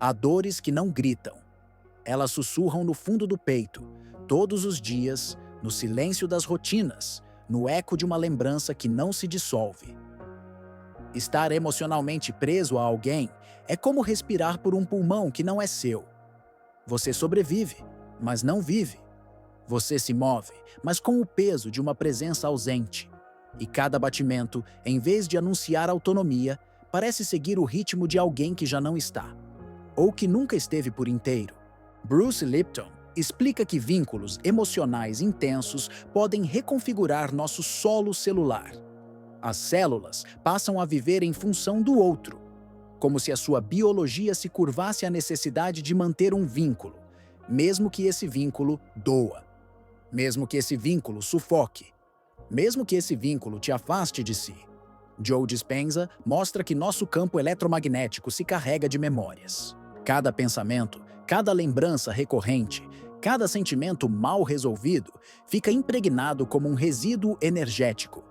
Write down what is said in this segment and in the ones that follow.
Há dores que não gritam. Elas sussurram no fundo do peito, todos os dias, no silêncio das rotinas, no eco de uma lembrança que não se dissolve. Estar emocionalmente preso a alguém é como respirar por um pulmão que não é seu. Você sobrevive, mas não vive. Você se move, mas com o peso de uma presença ausente. E cada batimento, em vez de anunciar autonomia, parece seguir o ritmo de alguém que já não está, ou que nunca esteve por inteiro. Bruce Lipton explica que vínculos emocionais intensos podem reconfigurar nosso solo celular. As células passam a viver em função do outro, como se a sua biologia se curvasse à necessidade de manter um vínculo, mesmo que esse vínculo doa, mesmo que esse vínculo sufoque, mesmo que esse vínculo te afaste de si. Joe Dispenza mostra que nosso campo eletromagnético se carrega de memórias. Cada pensamento, cada lembrança recorrente, cada sentimento mal resolvido fica impregnado como um resíduo energético.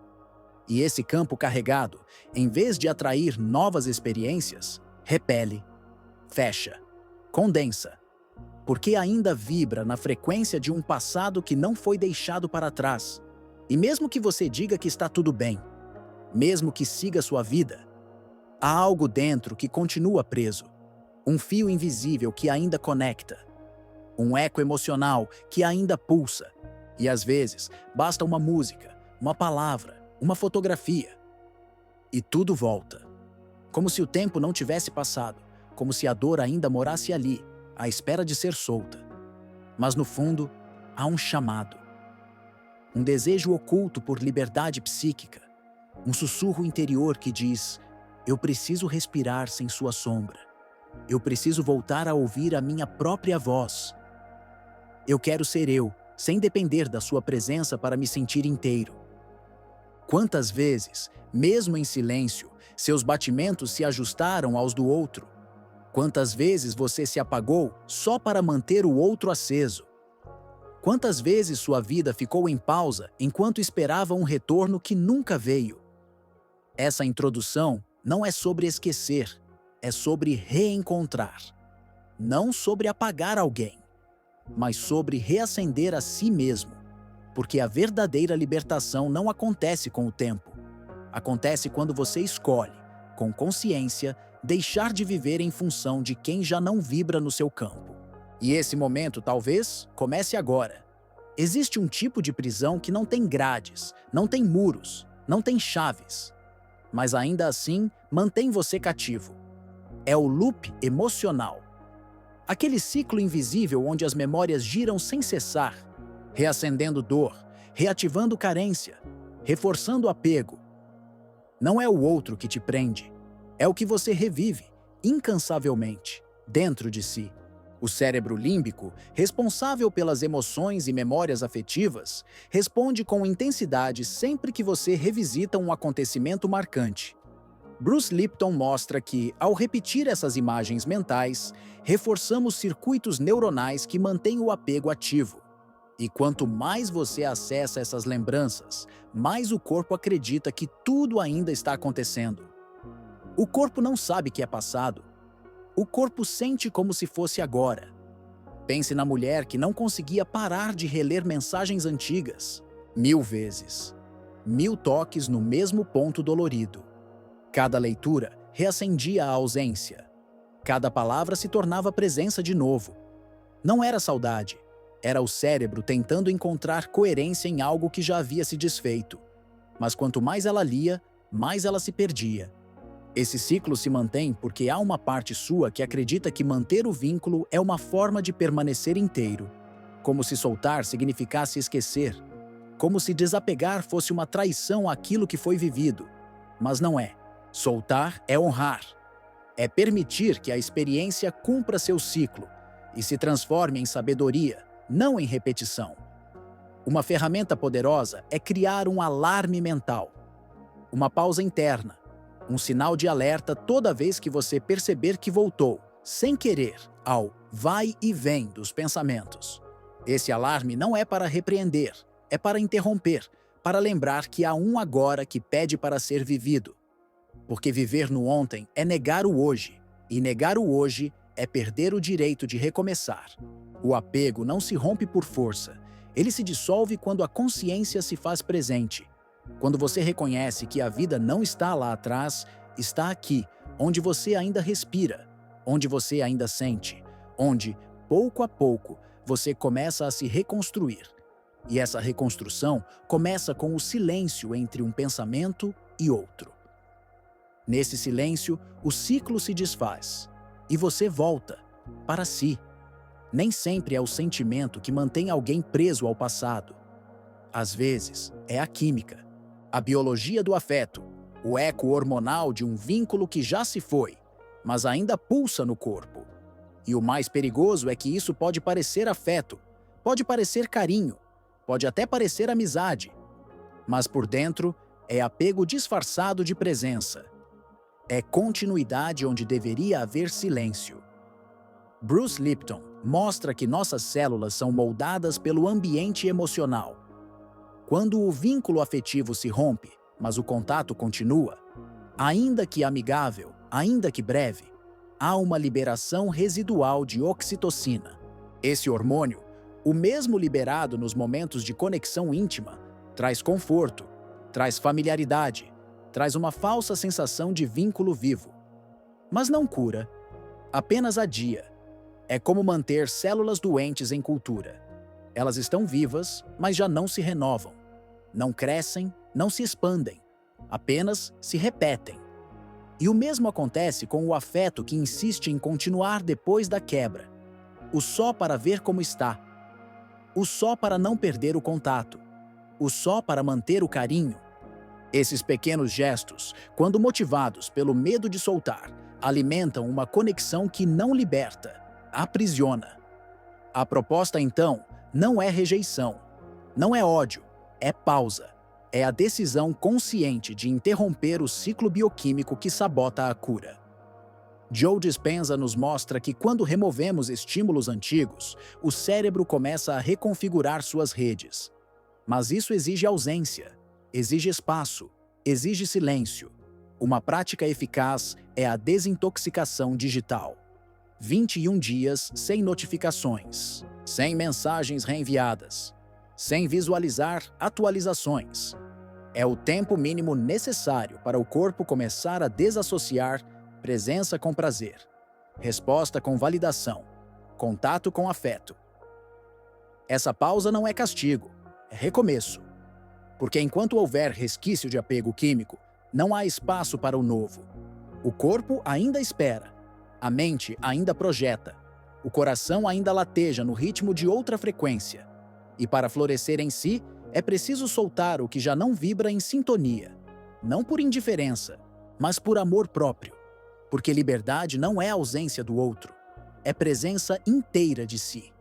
E esse campo carregado, em vez de atrair novas experiências, repele, fecha, condensa, porque ainda vibra na frequência de um passado que não foi deixado para trás. E mesmo que você diga que está tudo bem, mesmo que siga sua vida, há algo dentro que continua preso, um fio invisível que ainda conecta, um eco emocional que ainda pulsa. E às vezes, basta uma música, uma palavra, uma fotografia, e tudo volta. Como se o tempo não tivesse passado, como se a dor ainda morasse ali, à espera de ser solta. Mas no fundo, há um chamado. Um desejo oculto por liberdade psíquica. Um sussurro interior que diz: eu preciso respirar sem sua sombra. Eu preciso voltar a ouvir a minha própria voz. Eu quero ser eu, sem depender da sua presença para me sentir inteiro. Quantas vezes, mesmo em silêncio, seus batimentos se ajustaram aos do outro? Quantas vezes você se apagou só para manter o outro aceso? Quantas vezes sua vida ficou em pausa enquanto esperava um retorno que nunca veio? Essa introdução não é sobre esquecer, é sobre reencontrar. Não sobre apagar alguém, mas sobre reacender a si mesmo. Porque a verdadeira libertação não acontece com o tempo. Acontece quando você escolhe, com consciência, deixar de viver em função de quem já não vibra no seu campo. E esse momento, talvez, comece agora. Existe um tipo de prisão que não tem grades, não tem muros, não tem chaves, mas ainda assim mantém você cativo. É o loop emocional. Aquele ciclo invisível onde as memórias giram sem cessar, reacendendo dor, reativando carência, reforçando apego. Não é o outro que te prende, é o que você revive, incansavelmente, dentro de si. O cérebro límbico, responsável pelas emoções e memórias afetivas, responde com intensidade sempre que você revisita um acontecimento marcante. Bruce Lipton mostra que, ao repetir essas imagens mentais, reforçamos circuitos neuronais que mantêm o apego ativo. E quanto mais você acessa essas lembranças, mais o corpo acredita que tudo ainda está acontecendo. O corpo não sabe que é passado. O corpo sente como se fosse agora. Pense na mulher que não conseguia parar de reler mensagens antigas. 1000 vezes. 1000 toques no mesmo ponto dolorido. Cada leitura reacendia a ausência. Cada palavra se tornava presença de novo. Não era saudade. Era o cérebro tentando encontrar coerência em algo que já havia se desfeito. Mas quanto mais ela lia, mais ela se perdia. Esse ciclo se mantém porque há uma parte sua que acredita que manter o vínculo é uma forma de permanecer inteiro. Como se soltar significasse esquecer. Como se desapegar fosse uma traição àquilo que foi vivido. Mas não é. Soltar é honrar. É permitir que a experiência cumpra seu ciclo e se transforme em sabedoria, não em repetição. Uma ferramenta poderosa é criar um alarme mental. Uma pausa interna. Um sinal de alerta toda vez que você perceber que voltou, sem querer, ao vai e vem dos pensamentos. Esse alarme não é para repreender, é para interromper, para lembrar que há um agora que pede para ser vivido. Porque viver no ontem é negar o hoje, e negar o hoje é perder o direito de recomeçar. O apego não se rompe por força, ele se dissolve quando a consciência se faz presente. Quando você reconhece que a vida não está lá atrás, está aqui, onde você ainda respira, onde você ainda sente, onde, pouco a pouco, você começa a se reconstruir. E essa reconstrução começa com o silêncio entre um pensamento e outro. Nesse silêncio, o ciclo se desfaz e você volta para si. Nem sempre é o sentimento que mantém alguém preso ao passado. Às vezes, é a química, a biologia do afeto, o eco hormonal de um vínculo que já se foi, mas ainda pulsa no corpo. E o mais perigoso é que isso pode parecer afeto, pode parecer carinho, pode até parecer amizade, mas por dentro é apego disfarçado de presença. É continuidade onde deveria haver silêncio. Bruce Lipton mostra que nossas células são moldadas pelo ambiente emocional. Quando o vínculo afetivo se rompe, mas o contato continua, ainda que amigável, ainda que breve, há uma liberação residual de oxitocina. Esse hormônio, o mesmo liberado nos momentos de conexão íntima, traz conforto, traz familiaridade, traz uma falsa sensação de vínculo vivo. Mas não cura, apenas adia. É como manter células doentes em cultura. Elas estão vivas, mas já não se renovam. Não crescem, não se expandem, apenas se repetem. E o mesmo acontece com o afeto que insiste em continuar depois da quebra. O só para ver como está. O só para não perder o contato. O só para manter o carinho. Esses pequenos gestos, quando motivados pelo medo de soltar, alimentam uma conexão que não liberta, aprisiona. A proposta, então, não é rejeição, não é ódio, é pausa. É a decisão consciente de interromper o ciclo bioquímico que sabota a cura. Joe Dispenza nos mostra que quando removemos estímulos antigos, o cérebro começa a reconfigurar suas redes. Mas isso exige ausência, exige espaço, exige silêncio. Uma prática eficaz é a desintoxicação digital. 21 dias sem notificações, sem mensagens reenviadas, sem visualizar atualizações. É o tempo mínimo necessário para o corpo começar a desassociar presença com prazer, resposta com validação, contato com afeto. Essa pausa não é castigo, é recomeço. Porque enquanto houver resquício de apego químico, não há espaço para o novo. O corpo ainda espera, a mente ainda projeta, o coração ainda lateja no ritmo de outra frequência. E para florescer em si, é preciso soltar o que já não vibra em sintonia. Não por indiferença, mas por amor próprio. Porque liberdade não é ausência do outro, é presença inteira de si.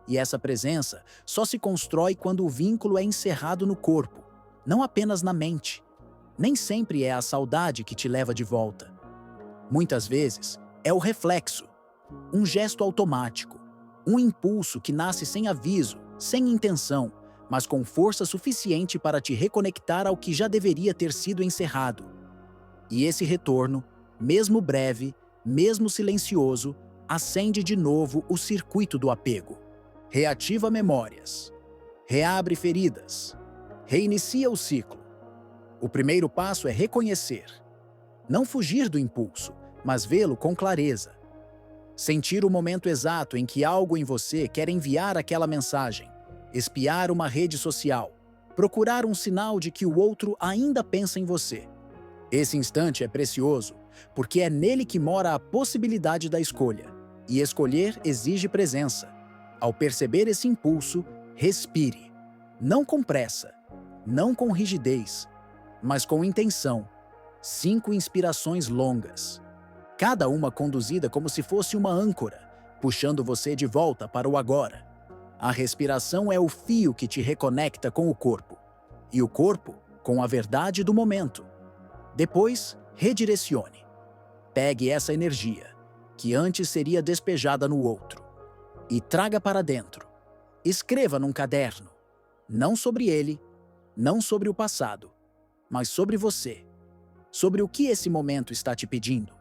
E essa presença só se constrói quando o vínculo é encerrado no corpo, não apenas na mente. Nem sempre é a saudade que te leva de volta. Muitas vezes é o reflexo, um gesto automático, um impulso que nasce sem aviso, sem intenção, mas com força suficiente para te reconectar ao que já deveria ter sido encerrado. E esse retorno, mesmo breve, mesmo silencioso, acende de novo o circuito do apego. Reativa memórias, reabre feridas, reinicia o ciclo. O primeiro passo é reconhecer. Não fugir do impulso, mas vê-lo com clareza. Sentir o momento exato em que algo em você quer enviar aquela mensagem, espiar uma rede social, procurar um sinal de que o outro ainda pensa em você. Esse instante é precioso, porque é nele que mora a possibilidade da escolha. E escolher exige presença. Ao perceber esse impulso, respire. Não com pressa, não com rigidez, mas com intenção. 5 inspirações longas. Cada uma conduzida como se fosse uma âncora, puxando você de volta para o agora. A respiração é o fio que te reconecta com o corpo, e o corpo com a verdade do momento. Depois, redirecione. Pegue essa energia, que antes seria despejada no outro, e traga para dentro. Escreva num caderno, não sobre ele, não sobre o passado, mas sobre você, sobre o que esse momento está te pedindo,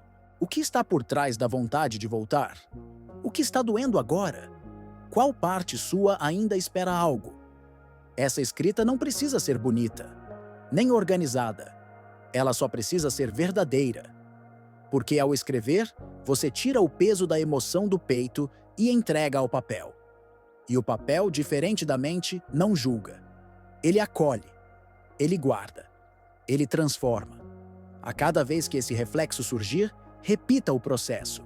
O que está por trás da vontade de voltar? O que está doendo agora? Qual parte sua ainda espera algo? Essa escrita não precisa ser bonita, nem organizada. Ela só precisa ser verdadeira. Porque ao escrever, você tira o peso da emoção do peito e entrega ao papel. E o papel, diferente da mente, não julga. Ele acolhe, ele guarda, ele transforma. A cada vez que esse reflexo surgir, repita o processo.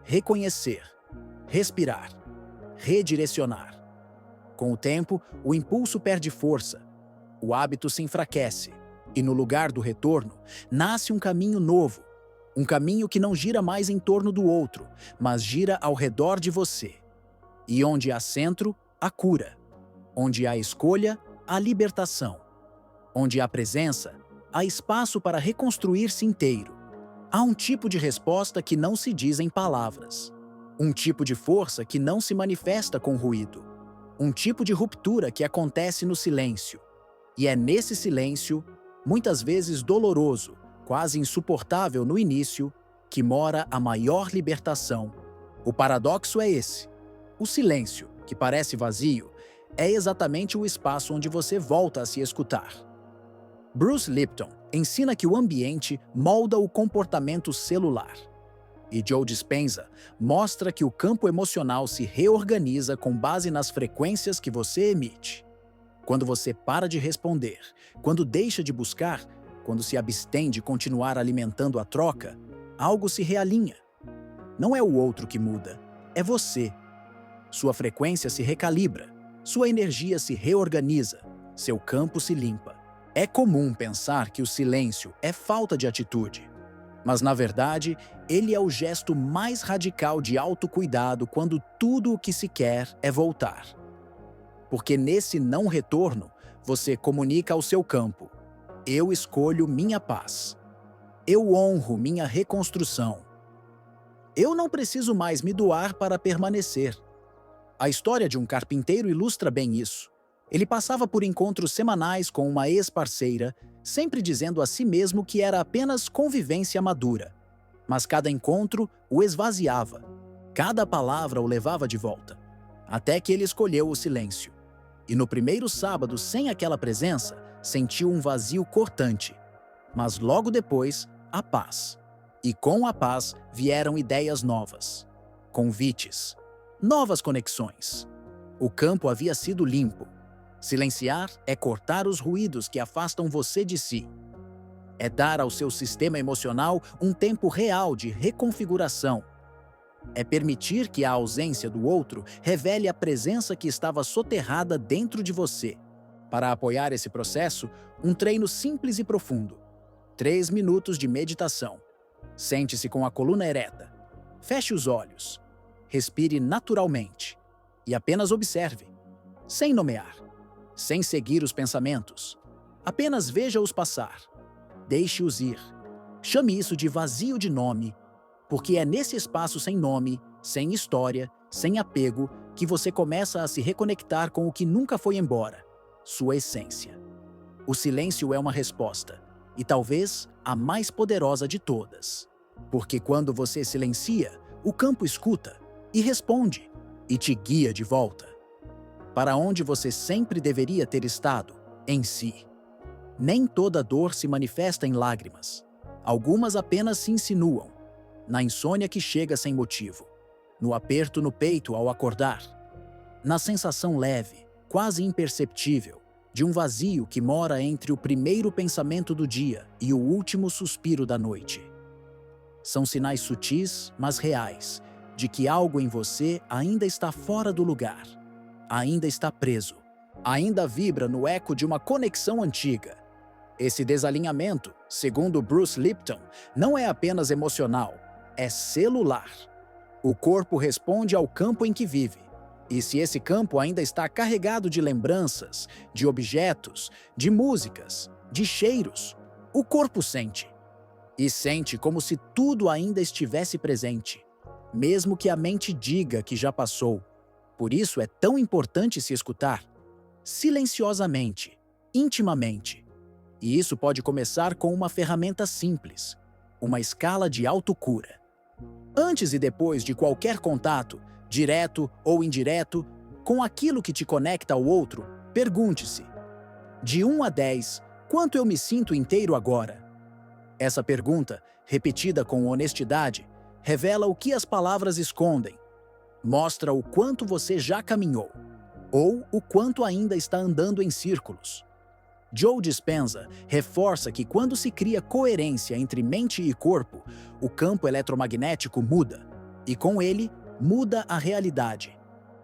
Reconhecer, respirar, redirecionar. Com o tempo, o impulso perde força, o hábito se enfraquece, e no lugar do retorno, nasce um caminho novo, um caminho que não gira mais em torno do outro, mas gira ao redor de você. E onde há centro, há cura. Onde há escolha, há libertação. Onde há presença, há espaço para reconstruir-se inteiro. Há um tipo de resposta que não se diz em palavras. Um tipo de força que não se manifesta com ruído. Um tipo de ruptura que acontece no silêncio. E é nesse silêncio, muitas vezes doloroso, quase insuportável no início, que mora a maior libertação. O paradoxo é esse. O silêncio, que parece vazio, é exatamente o espaço onde você volta a se escutar. Bruce Lipton ensina que o ambiente molda o comportamento celular. E Joe Dispenza mostra que o campo emocional se reorganiza com base nas frequências que você emite. Quando você para de responder, quando deixa de buscar, quando se abstém de continuar alimentando a troca, algo se realinha. Não é o outro que muda, é você. Sua frequência se recalibra, sua energia se reorganiza, seu campo se limpa. É comum pensar que o silêncio é falta de atitude. Mas, na verdade, ele é o gesto mais radical de autocuidado quando tudo o que se quer é voltar. Porque nesse não retorno, você comunica ao seu campo: eu escolho minha paz. Eu honro minha reconstrução. Eu não preciso mais me doar para permanecer. A história de um carpinteiro ilustra bem isso. Ele passava por encontros semanais com uma ex-parceira, sempre dizendo a si mesmo que era apenas convivência madura. Mas cada encontro o esvaziava. Cada palavra o levava de volta. Até que ele escolheu o silêncio. E no primeiro sábado, sem aquela presença, sentiu um vazio cortante. Mas logo depois, a paz. E com a paz vieram ideias novas. Convites. Novas conexões. O campo havia sido limpo. Silenciar é cortar os ruídos que afastam você de si. É dar ao seu sistema emocional um tempo real de reconfiguração. É permitir que a ausência do outro revele a presença que estava soterrada dentro de você. Para apoiar esse processo, um treino simples e profundo. 3 minutos de meditação. Sente-se com a coluna ereta. Feche os olhos. Respire naturalmente. E apenas observe. Sem nomear. Sem seguir os pensamentos. Apenas veja-os passar. Deixe-os ir. Chame isso de vazio de nome, porque é nesse espaço sem nome, sem história, sem apego, que você começa a se reconectar com o que nunca foi embora, sua essência. O silêncio é uma resposta, e talvez a mais poderosa de todas. Porque quando você silencia, o campo escuta e responde, e te guia de volta. Para onde você sempre deveria ter estado, em si. Nem toda dor se manifesta em lágrimas. Algumas apenas se insinuam. Na insônia que chega sem motivo. No aperto no peito ao acordar. Na sensação leve, quase imperceptível, de um vazio que mora entre o primeiro pensamento do dia e o último suspiro da noite. São sinais sutis, mas reais, de que algo em você ainda está fora do lugar. Ainda está preso. Ainda vibra no eco de uma conexão antiga. Esse desalinhamento, segundo Bruce Lipton, não é apenas emocional, é celular. O corpo responde ao campo em que vive. E se esse campo ainda está carregado de lembranças, de objetos, de músicas, de cheiros, o corpo sente. E sente como se tudo ainda estivesse presente, mesmo que a mente diga que já passou. Por isso é tão importante se escutar, silenciosamente, intimamente. E isso pode começar com uma ferramenta simples, uma escala de autocura. Antes e depois de qualquer contato, direto ou indireto, com aquilo que te conecta ao outro, pergunte-se: de 1 a 10, quanto eu me sinto inteiro agora? Essa pergunta, repetida com honestidade, revela o que as palavras escondem. Mostra o quanto você já caminhou, ou o quanto ainda está andando em círculos. Joe Dispenza reforça que quando se cria coerência entre mente e corpo, o campo eletromagnético muda, e com ele, muda a realidade.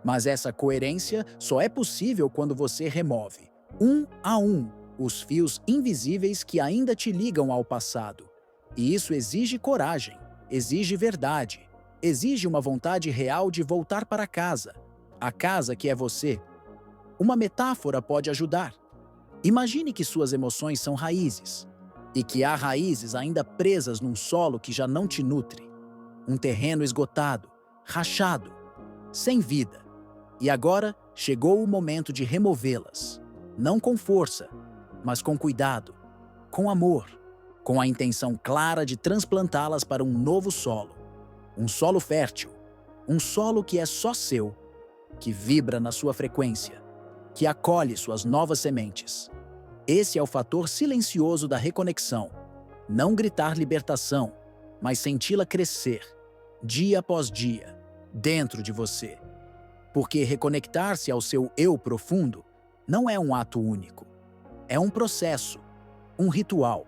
Mas essa coerência só é possível quando você remove, um a um, os fios invisíveis que ainda te ligam ao passado. E isso exige coragem, exige verdade, exige uma vontade real de voltar para casa, a casa que é você. Uma metáfora pode ajudar. Imagine que suas emoções são raízes, e que há raízes ainda presas num solo que já não te nutre. Um terreno esgotado, rachado, sem vida. E agora chegou o momento de removê-las. Não com força, mas com cuidado, com amor, com a intenção clara de transplantá-las para um novo solo. Um solo fértil, um solo que é só seu, que vibra na sua frequência, que acolhe suas novas sementes. Esse é o fator silencioso da reconexão. Não gritar libertação, mas senti-la crescer, dia após dia, dentro de você. Porque reconectar-se ao seu eu profundo não é um ato único. É um processo, um ritual.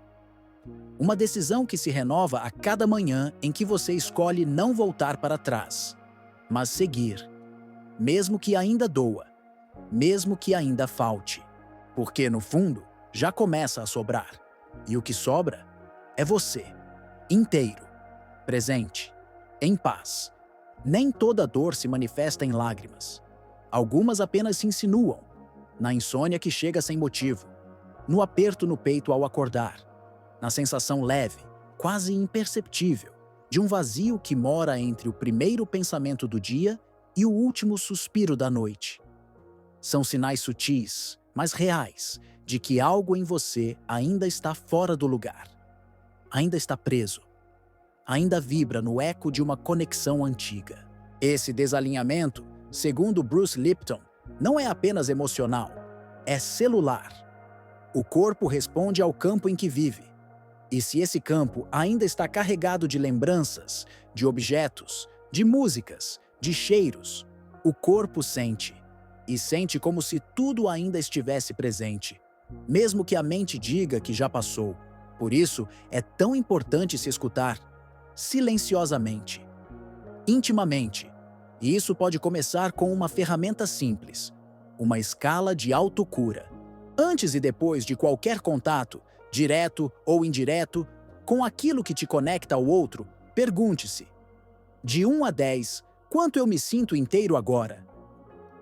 Uma decisão que se renova a cada manhã em que você escolhe não voltar para trás, mas seguir, mesmo que ainda doa, mesmo que ainda falte. Porque, no fundo, já começa a sobrar. E o que sobra é você, inteiro, presente, em paz. Nem toda dor se manifesta em lágrimas. Algumas apenas se insinuam, na insônia que chega sem motivo, no aperto no peito ao acordar, na sensação leve, quase imperceptível, de um vazio que mora entre o primeiro pensamento do dia e o último suspiro da noite. São sinais sutis, mas reais, de que algo em você ainda está fora do lugar. Ainda está preso. Ainda vibra no eco de uma conexão antiga. Esse desalinhamento, segundo Bruce Lipton, não é apenas emocional, é celular. O corpo responde ao campo em que vive. E se esse campo ainda está carregado de lembranças, de objetos, de músicas, de cheiros, o corpo sente. E sente como se tudo ainda estivesse presente, mesmo que a mente diga que já passou. Por isso, é tão importante se escutar, silenciosamente, intimamente. E isso pode começar com uma ferramenta simples, uma escala de autocura. Antes e depois de qualquer contato, direto ou indireto, com aquilo que te conecta ao outro, pergunte-se: de 1 a 10, quanto eu me sinto inteiro agora?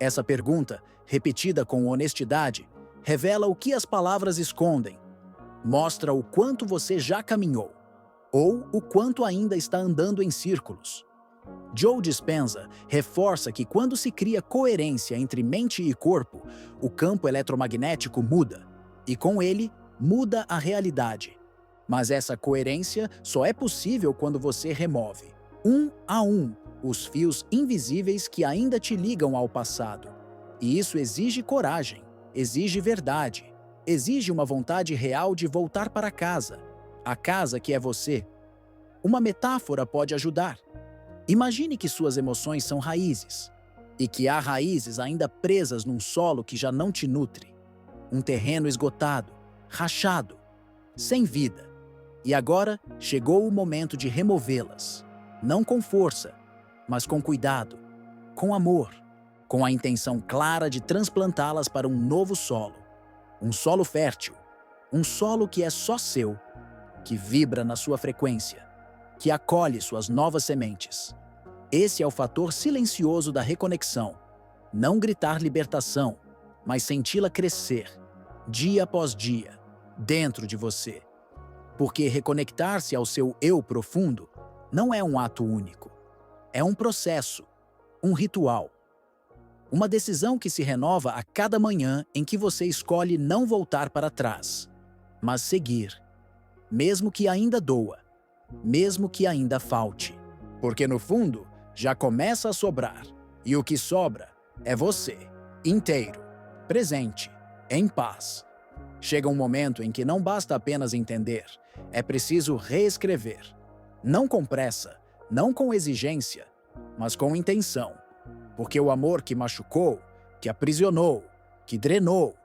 Essa pergunta, repetida com honestidade, revela o que as palavras escondem. Mostra o quanto você já caminhou, ou o quanto ainda está andando em círculos. Joe Dispenza reforça que quando se cria coerência entre mente e corpo, o campo eletromagnético muda, e com ele, muda a realidade. Mas essa coerência só é possível quando você remove, um a um, os fios invisíveis que ainda te ligam ao passado. E isso exige coragem, exige verdade, exige uma vontade real de voltar para casa, a casa que é você. Uma metáfora pode ajudar. Imagine que suas emoções são raízes, e que há raízes ainda presas num solo que já não te nutre. Um terreno esgotado, rachado, sem vida. E agora chegou o momento de removê-las, não com força, mas com cuidado, com amor, com a intenção clara de transplantá-las para um novo solo. Um solo fértil, um solo que é só seu, que vibra na sua frequência, que acolhe suas novas sementes. Esse é o fator silencioso da reconexão. Não gritar libertação, mas senti-la crescer, dia após dia, dentro de você. Porque reconectar-se ao seu eu profundo não é um ato único. É um processo, um ritual. Uma decisão que se renova a cada manhã em que você escolhe não voltar para trás, mas seguir, mesmo que ainda doa, mesmo que ainda falte. Porque no fundo, já começa a sobrar. E o que sobra é você, inteiro, presente, em paz. Chega um momento em que não basta apenas entender, é preciso reescrever. Não com pressa, não com exigência, mas com intenção. Porque o amor que machucou, que aprisionou, que drenou,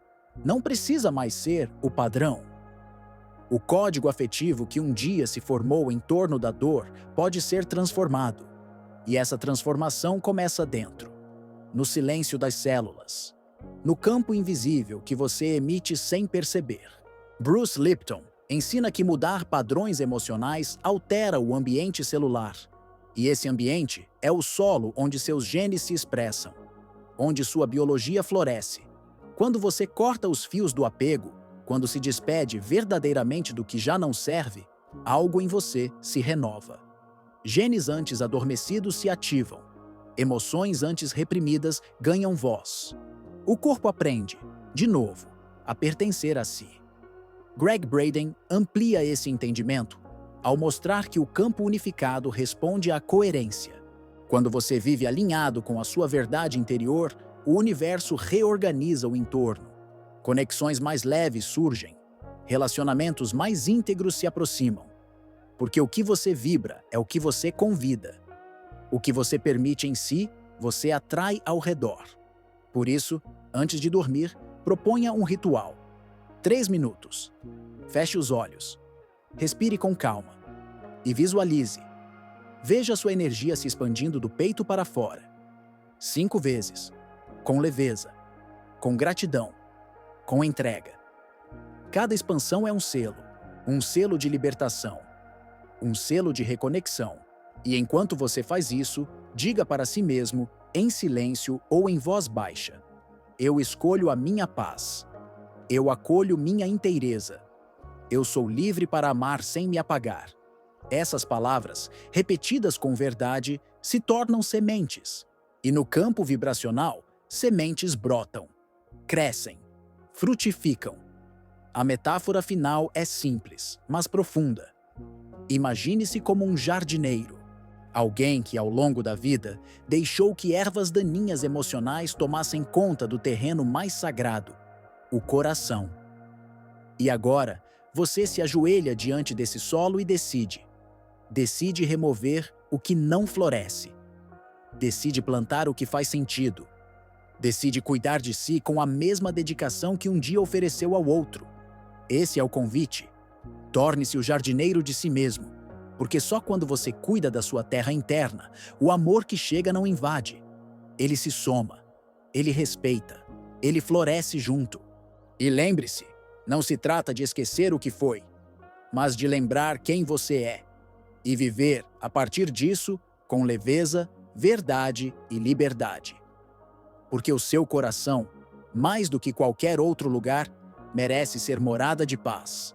não precisa mais ser o padrão. O código afetivo que um dia se formou em torno da dor pode ser transformado. E essa transformação começa dentro, no silêncio das células, no campo invisível que você emite sem perceber. Bruce Lipton ensina que mudar padrões emocionais altera o ambiente celular. E esse ambiente é o solo onde seus genes se expressam, onde sua biologia floresce. Quando você corta os fios do apego, quando se despede verdadeiramente do que já não serve, algo em você se renova. Genes antes adormecidos se ativam. Emoções antes reprimidas ganham voz. O corpo aprende, de novo, a pertencer a si. Greg Braden amplia esse entendimento ao mostrar que o campo unificado responde à coerência. Quando você vive alinhado com a sua verdade interior, o universo reorganiza o entorno. Conexões mais leves surgem. Relacionamentos mais íntegros se aproximam. Porque o que você vibra é o que você convida. O que você permite em si, você atrai ao redor. Por isso, antes de dormir, proponha um ritual. 3 minutos. Feche os olhos. Respire com calma. E visualize. Veja sua energia se expandindo do peito para fora. 5 vezes. Com leveza. Com gratidão. Com entrega. Cada expansão é um selo de libertação, um selo de reconexão. E enquanto você faz isso, diga para si mesmo, em silêncio ou em voz baixa: eu escolho a minha paz. Eu acolho minha inteireza. Eu sou livre para amar sem me apagar. Essas palavras, repetidas com verdade, se tornam sementes. E no campo vibracional, sementes brotam, crescem, frutificam. A metáfora final é simples, mas profunda. Imagine-se como um jardineiro, alguém que, ao longo da vida, deixou que ervas daninhas emocionais tomassem conta do terreno mais sagrado, o coração. E agora, você se ajoelha diante desse solo e decide remover o que não floresce. Decide plantar o que faz sentido. Decide cuidar de si com a mesma dedicação que um dia ofereceu ao outro. Esse é o convite. Torne-se o jardineiro de si mesmo, porque só quando você cuida da sua terra interna, o amor que chega não invade. Ele se soma, ele respeita, ele floresce junto. E lembre-se, não se trata de esquecer o que foi, mas de lembrar quem você é e viver, a partir disso, com leveza, verdade e liberdade. Porque o seu coração, mais do que qualquer outro lugar, merece ser morada de paz.